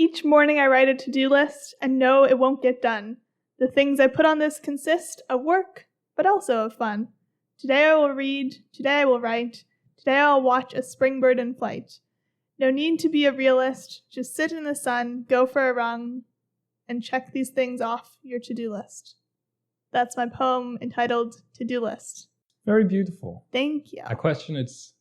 Each morning I write a to-do list and know it won't get done. The things I put on this consist of work, but also of fun. Today I will read, today I will write, today I'll watch a spring bird in flight. No need to be a realist, just sit in the sun, go for a run, and check these things off your to-do list. That's my poem entitled To-Do List. Very beautiful. Thank you. I question its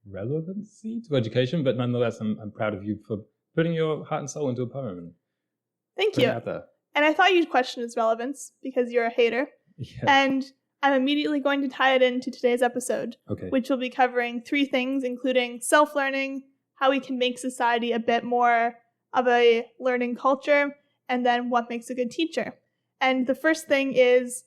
relevancy to education, but nonetheless, I'm proud of you for putting your heart and soul into a poem. And Thank you. And I thought you'd question its relevance because you're a hater. Yeah. And I'm immediately going to tie it into today's episode, Okay. which will be covering 3 things, including self-learning, how we can make society a bit more of a learning culture, and then what makes a good teacher. And the first thing is,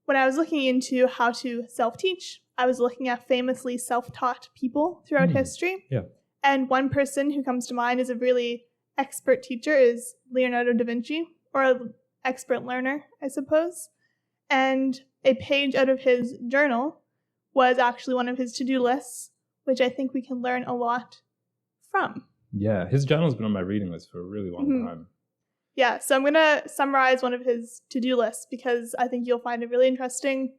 when I was looking into how to self-teach, I was looking at famously self-taught people throughout history. Yeah. And one person who comes to mind as a really expert teacher is Leonardo da Vinci, or an expert learner, I suppose. And a page out of his journal was actually one of his to-do lists, which I think we can learn a lot from. Yeah, his journal's been on my reading list for a really long time. Yeah, so I'm going to summarize one of his to-do lists because I think you'll find it really interesting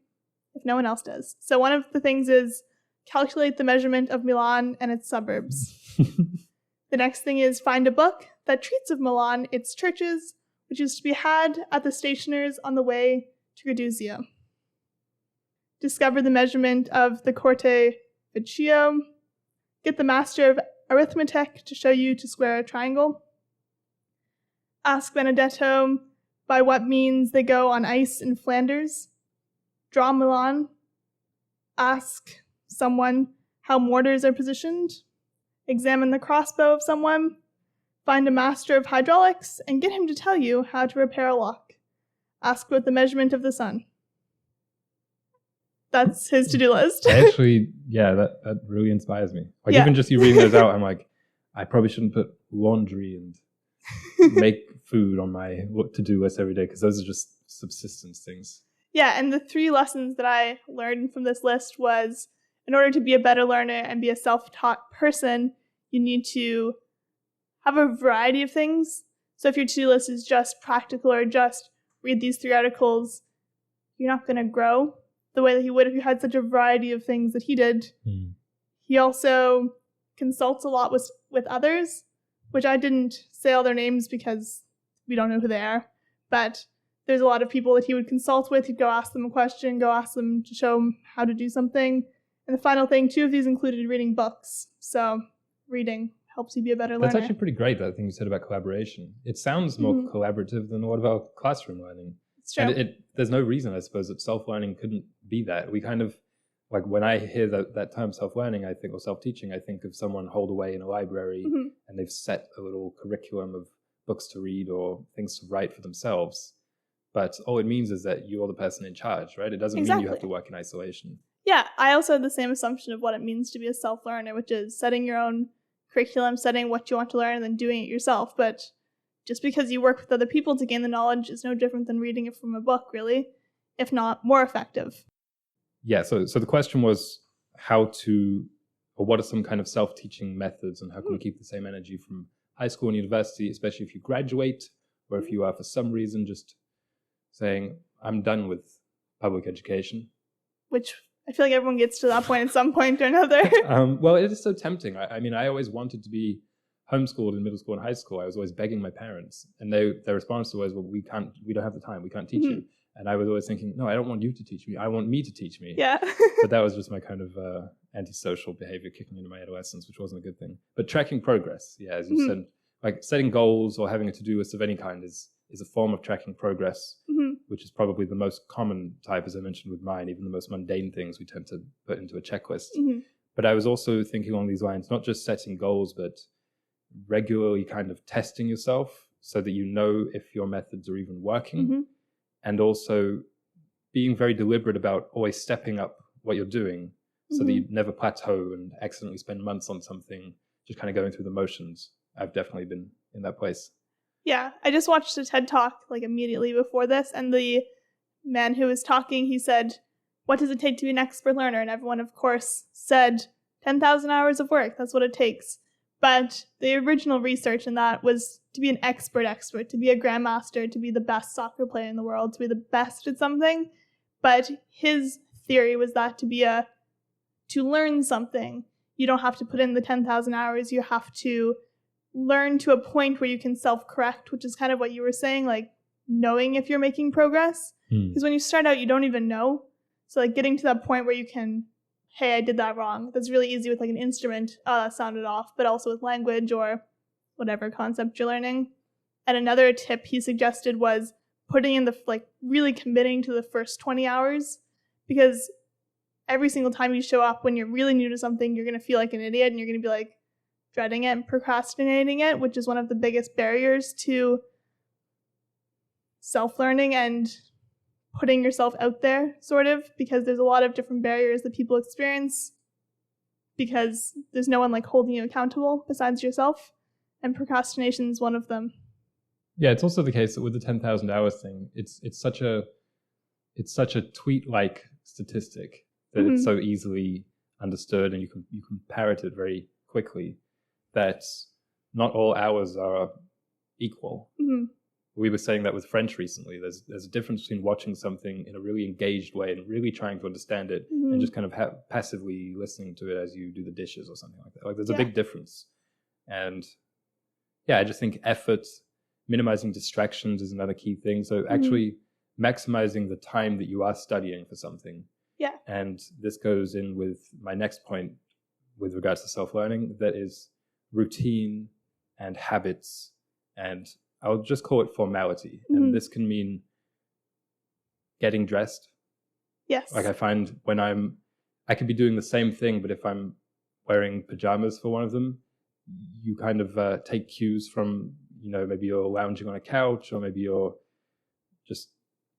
if no one else does. So one of the things is calculate the measurement of Milan and its suburbs. The next thing is find a book that treats of Milan, its churches, which is to be had at the stationers on the way to Raduzia. Discover the measurement of the Corte Vecchio. Get the master of arithmetic to show you to square a triangle. Ask Benedetto by what means they go on ice in Flanders. Draw Milan. Ask someone how mortars are positioned. Examine the crossbow of someone. Find a master of hydraulics and get him to tell you how to repair a lock. Ask about the measurement of the sun. That's his to-do list. Actually, yeah, that really inspires me. Like, even just you reading those out, I'm like, I probably shouldn't put laundry and make food on my to-do list every day because those are just subsistence things. Yeah, and the 3 lessons that I learned from this list was, in order to be a better learner and be a self-taught person, you need to have a variety of things. So if your to-do list is just practical or just read these 3 articles, you're not going to grow the way that you would if you had such a variety of things that he did. He also consults a lot with others, which I didn't say all their names because we don't know who they are. But there's a lot of people that he would consult with. He'd go ask them a question, go ask them to show him how to do something. And the final thing, 2 of these included reading books. So reading helps you be a better learner. That's actually pretty great, that thing you said about collaboration. It sounds more collaborative than a lot of our classroom learning. It's true. And there's no reason, I suppose, that self-learning couldn't be that. We kind of, like when I hear that term self-learning, I think, or self-teaching, I think of someone holed away in a library and they've set a little curriculum of books to read or things to write for themselves. But all it means is that you're the person in charge, right? It doesn't mean you have to work in isolation. Yeah, I also had the same assumption of what it means to be a self-learner, which is setting your own curriculum, setting what you want to learn, and then doing it yourself. But just because you work with other people to gain the knowledge is no different than reading it from a book, really, if not more effective. Yeah, so the question was what are some kind of self-teaching methods and how can we keep the same energy from high school and university, especially if you graduate or if you are for some reason just saying, I'm done with public education. Which I feel like everyone gets to that point at some point or another. Well, it is so tempting. I mean, I always wanted to be homeschooled in middle school and high school. I was always begging my parents, and their response was, well, we don't have the time. We can't teach you. And I was always thinking, no, I don't want you to teach me. I want me to teach me. Yeah. But that was just my kind of antisocial behavior kicking into my adolescence, which wasn't a good thing. But tracking progress, yeah, as you said, like setting goals or having a to-do list of any kind is a form of tracking progress, which is probably the most common type, as I mentioned with mine. Even the most mundane things we tend to put into a checklist. But I was also thinking along these lines, not just setting goals, but regularly kind of testing yourself so that you know if your methods are even working. And also being very deliberate about always stepping up what you're doing so that you never plateau and accidentally spend months on something, just kind of going through the motions. I've definitely been in that place. Yeah, I just watched a TED Talk like immediately before this, and the man who was talking, he said, what does it take to be an expert learner? And everyone, of course, said 10,000 hours of work. That's what it takes. But the original research in that was to be an expert, to be a grandmaster, to be the best soccer player in the world, to be the best at something. But his theory was that to learn something, you don't have to put in the 10,000 hours. You have to learn to a point where you can self-correct, which is kind of what you were saying, like knowing if you're making progress. Because when you start out, you don't even know. So like getting to that point where you can, hey, I did that wrong. That's really easy with like an instrument. Oh, that sounded off. But also with language or whatever concept you're learning. And another tip he suggested was putting in really committing to the first 20 hours. Because every single time you show up when you're really new to something, you're going to feel like an idiot and you're going to be like dreading it and procrastinating it, which is one of the biggest barriers to self-learning and putting yourself out there, sort of, because there's a lot of different barriers that people experience because there's no one like holding you accountable besides yourself, and procrastination is one of them. Yeah, it's also the case that with the 10,000 hours thing, it's such a tweet-like statistic that it's so easily understood and you can parrot it very quickly that not all hours are equal. We were saying that with French recently. There's a difference between watching something in a really engaged way and really trying to understand it and just kind of passively listening to it as you do the dishes or something like that. Like there's a big difference. And yeah, I just think effort, minimizing distractions is another key thing. So actually maximizing the time that you are studying for something. Yeah. And this goes in with my next point with regards to self-learning, that is routine and habits, and I'll just call it formality. And this can mean getting dressed. Yes. Like I find when I could be doing the same thing, but if I'm wearing pajamas for one of them, you kind of take cues from, maybe you're lounging on a couch or maybe you're just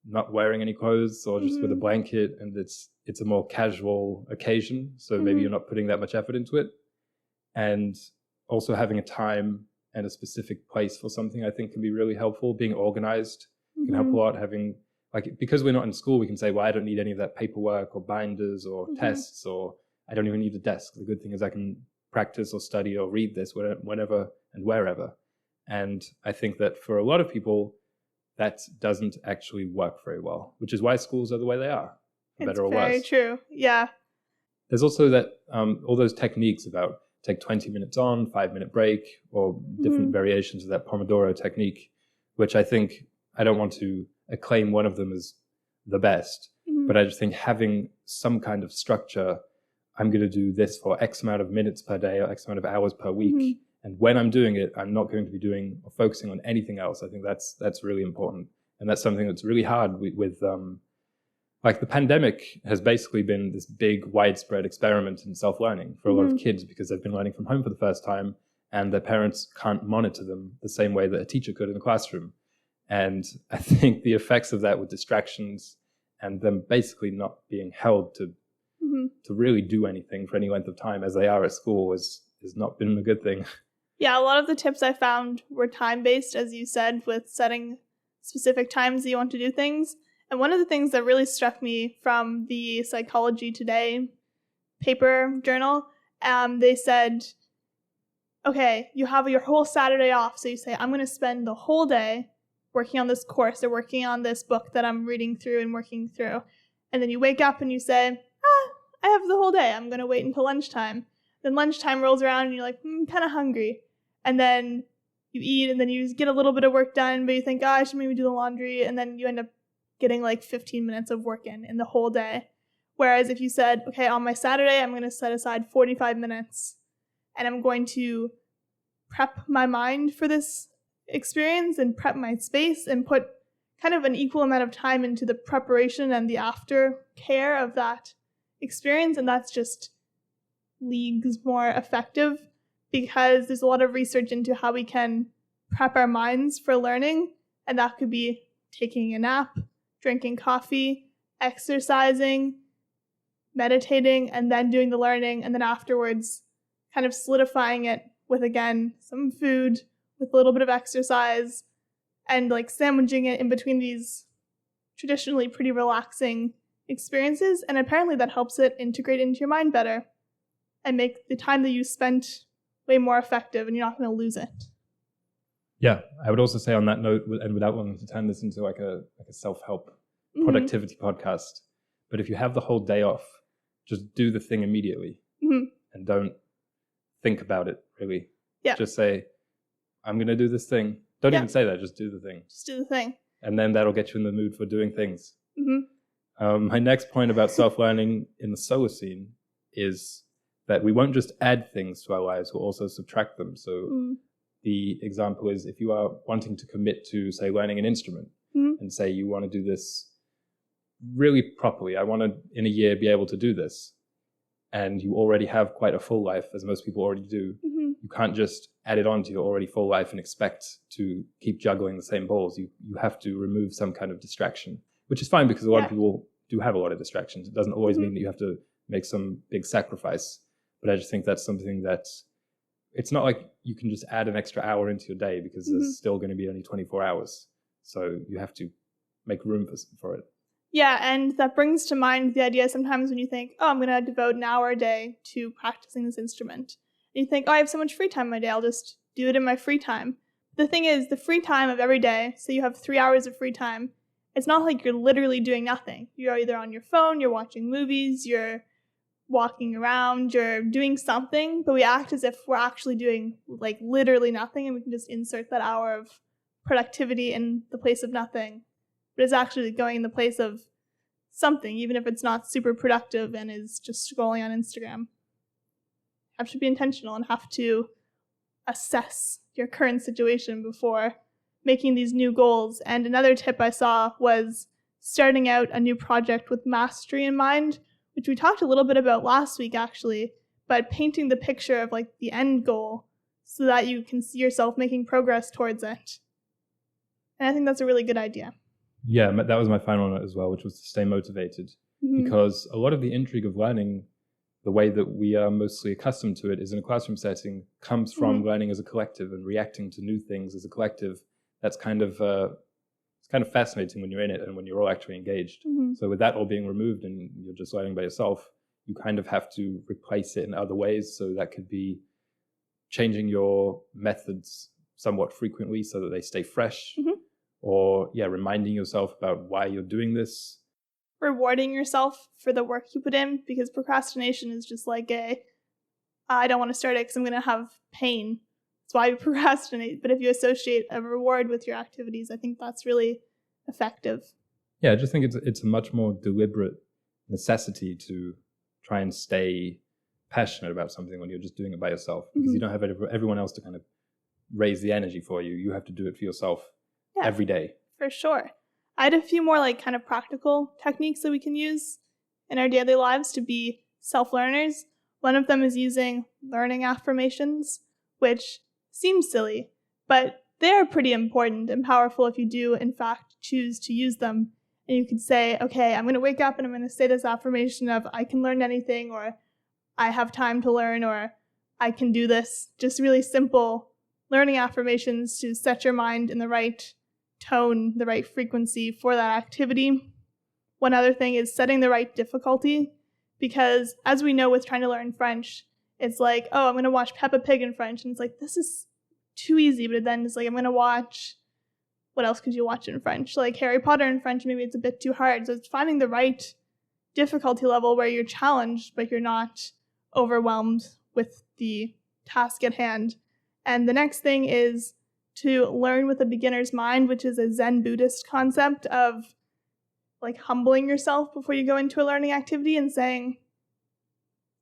not wearing any clothes or just with a blanket, and it's a more casual occasion. So maybe you're not putting that much effort into it. And also having a time and a specific place for something, I think, can be really helpful. Being organized can help a lot. Having, because we're not in school, we can say, well, I don't need any of that paperwork or binders or tests, or I don't even need a desk. The good thing is I can practice or study or read this whenever and wherever. And I think that for a lot of people, that doesn't actually work very well, which is why schools are the way they are, for better or worse. Very true. Yeah. There's also that all those techniques about take 20 minutes on, 5-minute break, or different variations of that Pomodoro technique, which I think, I don't want to acclaim one of them as the best, but I just think having some kind of structure, I'm going to do this for X amount of minutes per day or X amount of hours per week. And when I'm doing it, I'm not going to be doing or focusing on anything else. I think that's really important. And that's something that's really hard with like the pandemic has basically been this big widespread experiment in self-learning for a lot of kids, because they've been learning from home for the first time and their parents can't monitor them the same way that a teacher could in the classroom. And I think the effects of that with distractions and them basically not being held to really do anything for any length of time as they are at school has not been a good thing. Yeah, a lot of the tips I found were time-based, as you said, with setting specific times that you want to do things. And one of the things that really struck me from the Psychology Today paper journal, they said, okay, you have your whole Saturday off. So you say, I'm going to spend the whole day working on this course or working on this book that I'm reading through and working through. And then you wake up and you say, I have the whole day. I'm going to wait until lunchtime. Then lunchtime rolls around and you're like, I'm kind of hungry. And then you eat and then you get a little bit of work done, but you think, I should maybe do the laundry. And then you end up getting like 15 minutes of work in the whole day. Whereas if you said, okay, on my Saturday, I'm going to set aside 45 minutes and I'm going to prep my mind for this experience and prep my space and put kind of an equal amount of time into the preparation and the aftercare of that experience. And that's just leagues more effective, because there's a lot of research into how we can prep our minds for learning. And that could be taking a nap, drinking coffee, exercising, meditating, and then doing the learning. And then afterwards, kind of solidifying it with, again, some food, with a little bit of exercise, and like sandwiching it in between these traditionally pretty relaxing experiences. And apparently that helps it integrate into your mind better and make the time that you spent way more effective, and you're not going to lose it. Yeah, I would also say on that note, and without wanting to turn this into like a self-help productivity podcast, but if you have the whole day off, just do the thing immediately and don't think about it really. Yeah. Just say, I'm going to do this thing. Don't even say that, just do the thing. Just do the thing. And then that'll get you in the mood for doing things. My next point about self-learning in the Solacene is that we won't just add things to our lives, we'll also subtract them. So the example is if you are wanting to commit to, say, learning an instrument and say you want to do this really properly, I want to, in a year, be able to do this. And you already have quite a full life, as most people already do. You can't just add it on to your already full life and expect to keep juggling the same balls. You have to remove some kind of distraction, which is fine because a lot of people do have a lot of distractions. It doesn't always mean that you have to make some big sacrifice. But I just think that's something that it's not like you can just add an extra hour into your day because there's still going to be only 24 hours. So you have to make room for it. Yeah, and that brings to mind the idea sometimes when you think, oh, I'm going to devote an hour a day to practicing this instrument. And you think, oh, I have so much free time in my day, I'll just do it in my free time. The thing is, the free time of every day, so you have 3 hours of free time, it's not like you're literally doing nothing. You're either on your phone, you're watching movies, you're walking around, you're doing something, but we act as if we're actually doing like literally nothing, and we can just insert that hour of productivity in the place of nothing. But it's actually going in the place of something, even if it's not super productive and is just scrolling on Instagram. You have to be intentional and have to assess your current situation before making these new goals. And another tip I saw was starting out a new project with mastery in mind, which we talked a little bit about last week actually, but painting the picture of like the end goal so that you can see yourself making progress towards it. And I think that's a really good idea. Yeah, that was my final note as well, which was to stay motivated. Because a lot of the intrigue of learning, the way that we are mostly accustomed to it is in a classroom setting, comes from learning as a collective and reacting to new things as a collective. That's kind of it's kind of fascinating when you're in it and when you're all actually engaged. So with that all being removed and you're just learning by yourself, you kind of have to replace it in other ways. So that could be changing your methods somewhat frequently so that they stay fresh. Or reminding yourself about why you're doing this. Rewarding yourself for the work you put in, because procrastination is just like I don't want to start it because I'm going to have pain. That's why you procrastinate. But if you associate a reward with your activities, I think that's really effective. Yeah, I just think it's a much more deliberate necessity to try and stay passionate about something when you're just doing it by yourself. Because you don't have everyone else to kind of raise the energy for you. You have to do it for yourself. Yeah, every day. For sure. I had a few more like kind of practical techniques that we can use in our daily lives to be self-learners. One of them is using learning affirmations, which seems silly, but they are pretty important and powerful if you do, in fact, choose to use them. And you could say, okay, I'm going to wake up and I'm going to say this affirmation of I can learn anything, or I have time to learn, or I can do this. Just really simple learning affirmations to set your mind in the right tone, the right frequency for that activity. One other thing is setting the right difficulty, because as we know with trying to learn French, it's like, oh, I'm going to watch Peppa Pig in French, and it's like, this is too easy, but then it's like, I'm going to watch, what else could you watch in French? Like Harry Potter in French, maybe it's a bit too hard. So it's finding the right difficulty level where you're challenged, but you're not overwhelmed with the task at hand. And the next thing is to learn with a beginner's mind, which is a Zen Buddhist concept of like humbling yourself before you go into a learning activity and saying,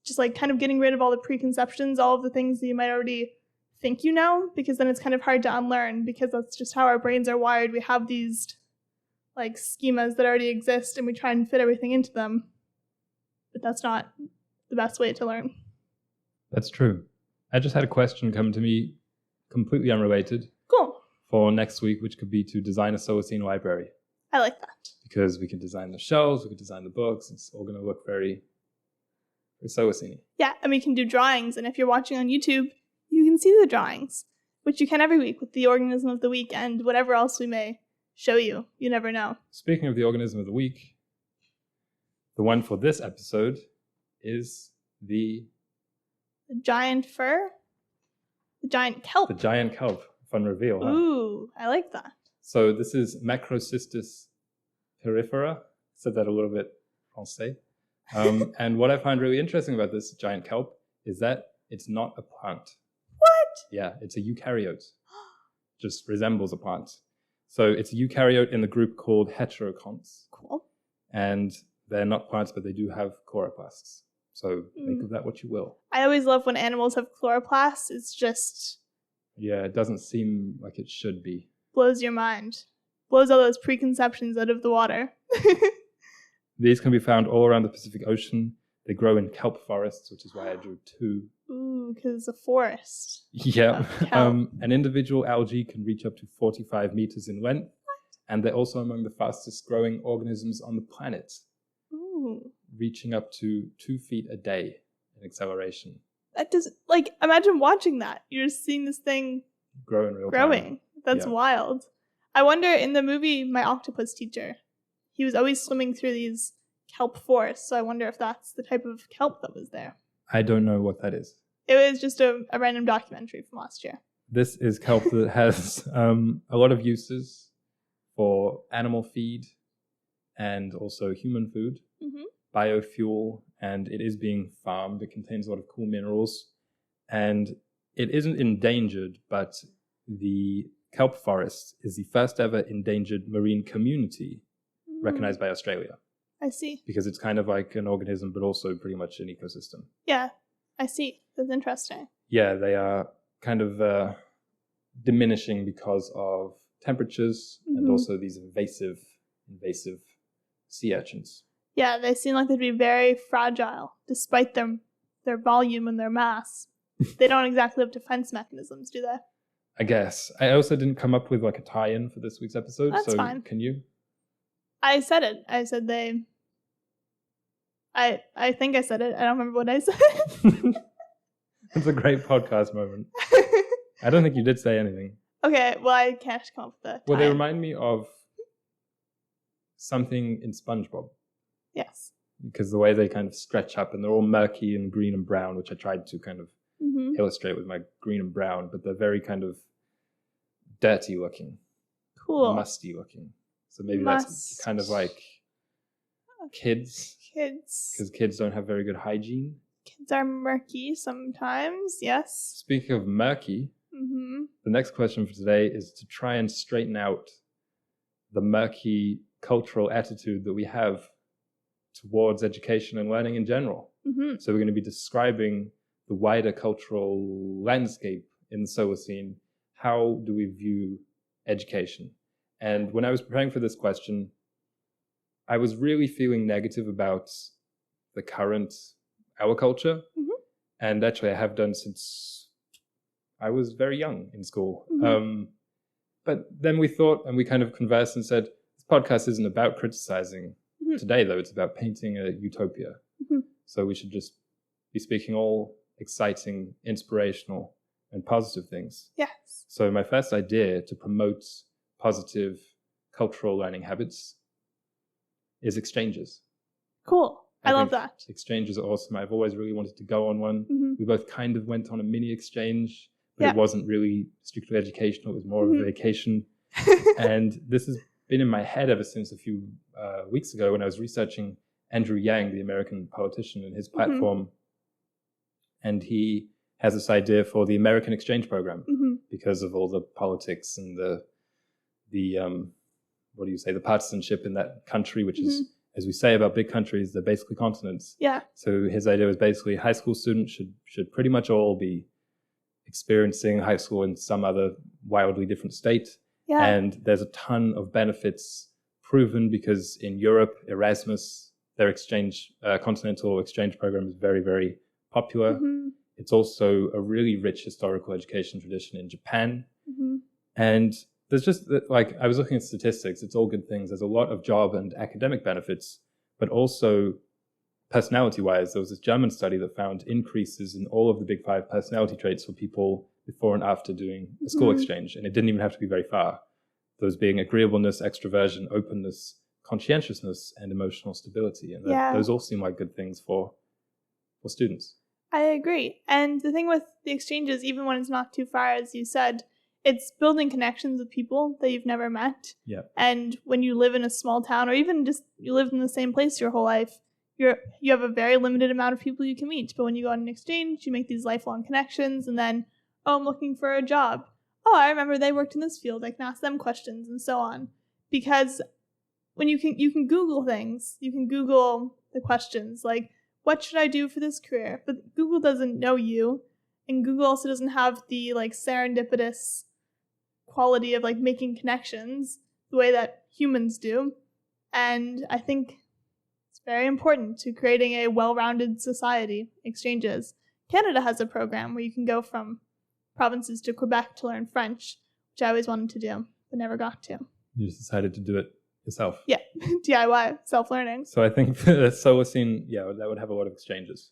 just like kind of getting rid of all the preconceptions, all of the things that you might already think you know, because then it's kind of hard to unlearn, because that's just how our brains are wired. We have these like schemas that already exist and we try and fit everything into them, but that's not the best way to learn. That's true. I just had a question come to me completely unrelated. Cool. For next week, which could be to design a Solacene library. I like that. Because we can design the shelves, we can design the books. It's all going to look very Solacene. Yeah, and we can do drawings. And if you're watching on YouTube, you can see the drawings, which you can every week with the organism of the week and whatever else we may show you. You never know. Speaking of the organism of the week, the one for this episode is the giant fir? The giant kelp. The giant kelp. Fun reveal, huh? Ooh, I like that. So this is Macrocystis perifera. Said that a little bit français. And what I find really interesting about this giant kelp is that it's not a plant. What? Yeah, it's a eukaryote. Just resembles a plant. So it's a eukaryote in the group called heteroconts. Cool. And they're not plants, but they do have chloroplasts. So make of that what you will. I always love when animals have chloroplasts. It's just... Yeah, it doesn't seem like it should be. blows your mind. Blows all those preconceptions out of the water. These can be found all around the Pacific Ocean. They grow in kelp forests, which is why I drew two. Ooh, because it's a forest. Yeah. Kelp. An individual algae can reach up to 45 meters in length. And they're also among the fastest growing organisms on the planet. Ooh. Reaching up to 2 feet a day in acceleration. That doesn't, like, imagine watching that. You're just seeing this thing Grow in real growing. time. That's wild. I wonder, in the movie My Octopus Teacher, he was always swimming through these kelp forests, so I wonder if that's the type of kelp that was there. I don't know what that is. It was just a random documentary from last year. This is kelp that has a lot of uses for animal feed and also human food, biofuel, and it is being farmed. It contains a lot of cool minerals, and it isn't endangered, but the kelp forest is the first ever endangered marine community recognized by Australia. I see. Because it's kind of like an organism, but also pretty much an ecosystem. Yeah, I see. That's interesting. Yeah, they are kind of diminishing because of temperatures and also these invasive sea urchins. Yeah, they seem like they'd be very fragile, despite their volume and their mass. They don't exactly have defense mechanisms, do they? I guess. I also didn't come up with like a tie-in for this week's episode. That's so fine. Can you? I said it. I said they... I think I said it. I don't remember what I said. It's a great podcast moment. I don't think you did say anything. Okay, well, I can't come up with the Well, they tie-in. remind me of something in SpongeBob. Yes. Because the way they kind of stretch up and they're all murky and green and brown, which I tried to kind of illustrate with my green and brown, but they're very kind of dirty looking. Cool. Musty looking. So maybe that's kind of like kids. Kids. Because kids don't have very good hygiene. Kids are murky sometimes, yes. Speaking of murky, the next question for today is to try and straighten out the murky cultural attitude that we have towards education and learning in general. So we're going to be describing the wider cultural landscape in the Solacene. How do we view education? And when I was preparing for this question, I was really feeling negative about the current our culture. And actually I have done since I was very young in school. But then we thought, and we kind of conversed and said, this podcast isn't about criticizing today, though. It's about painting a utopia. So we should just be speaking all exciting, inspirational, and positive things. Yes. So my first idea to promote positive cultural learning habits is exchanges. Cool. I love think that. Exchanges are awesome. I've always really wanted to go on one. We both kind of went on a mini exchange, but it wasn't really strictly educational. It was more of a vacation. And this has been in my head ever since a few weeks ago when I was researching Andrew Yang, the American politician, and his platform. And he has this idea for the American exchange program because of all the politics and the what do you say, the partisanship in that country, which is, as we say about big countries, they're basically continents. Yeah. So his idea was basically high school students should pretty much all be experiencing high school in some other wildly different state. Yeah. And there's a ton of benefits proven because in Europe, Erasmus, their exchange, continental exchange program is very, very popular. It's also a really rich historical education tradition in Japan. And there's just, like, I was looking at statistics, it's all good things. There's a lot of job and academic benefits, but also personality-wise, there was this German study that found increases in all of the big 5 personality traits for people before and after doing a school exchange. And it didn't even have to be very far. Those being agreeableness, extroversion, openness, conscientiousness, and emotional stability. And those all seem like good things for students. I agree. And the thing with the exchanges, even when it's not too far, as you said, it's building connections with people that you've never met. Yeah. And when you live in a small town, or even just you lived in the same place your whole life, you have a very limited amount of people you can meet. But when you go on an exchange, you make these lifelong connections, and then, oh, I'm looking for a job. Oh, I remember they worked in this field. I can ask them questions and so on. Because when you can Google things, you can Google the questions like, what should I do for this career? But Google doesn't know you, and Google also doesn't have the like serendipitous quality of like making connections the way that humans do. And I think it's very important to creating a well-rounded society. Exchanges. Canada has a program where you can go from provinces to Quebec to learn French, which I always wanted to do, but never got to. You just decided to do it yourself. Yeah, DIY, self-learning. So I think that Solacene, that would have a lot of exchanges.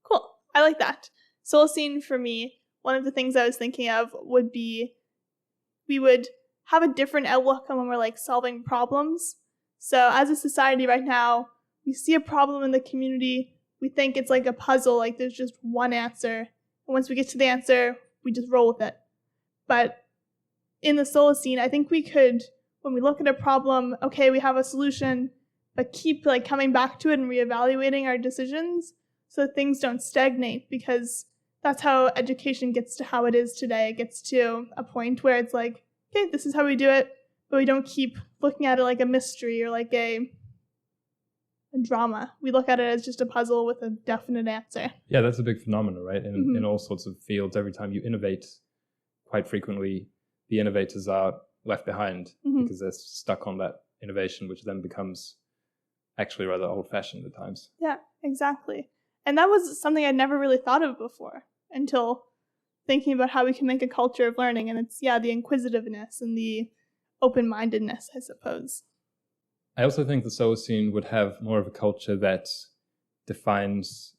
Cool. I like that. Solacene, for me, one of the things I was thinking of would be we would have a different outlook on when we're like solving problems. So as a society right now, we see a problem in the community, we think it's like a puzzle, like there's just one answer. And once we get to the answer, we just roll with it. But in the Solacene, I think we could, when we look at a problem, okay, we have a solution, but keep like coming back to it and reevaluating our decisions so that things don't stagnate, because that's how education gets to how it is today. It gets to a point where it's like, okay, this is how we do it, but we don't keep looking at it like a mystery or like a drama. We look at it as just a puzzle with a definite answer. Yeah, that's a big phenomenon, right? In all sorts of fields, every time you innovate, quite frequently, the innovators are left behind because they're stuck on that innovation, which then becomes actually rather old-fashioned at times. Yeah, exactly. And that was something I'd never really thought of before until thinking about how we can make a culture of learning. And it's, the inquisitiveness and the open-mindedness, I suppose. I also think the Solacene would have more of a culture that defines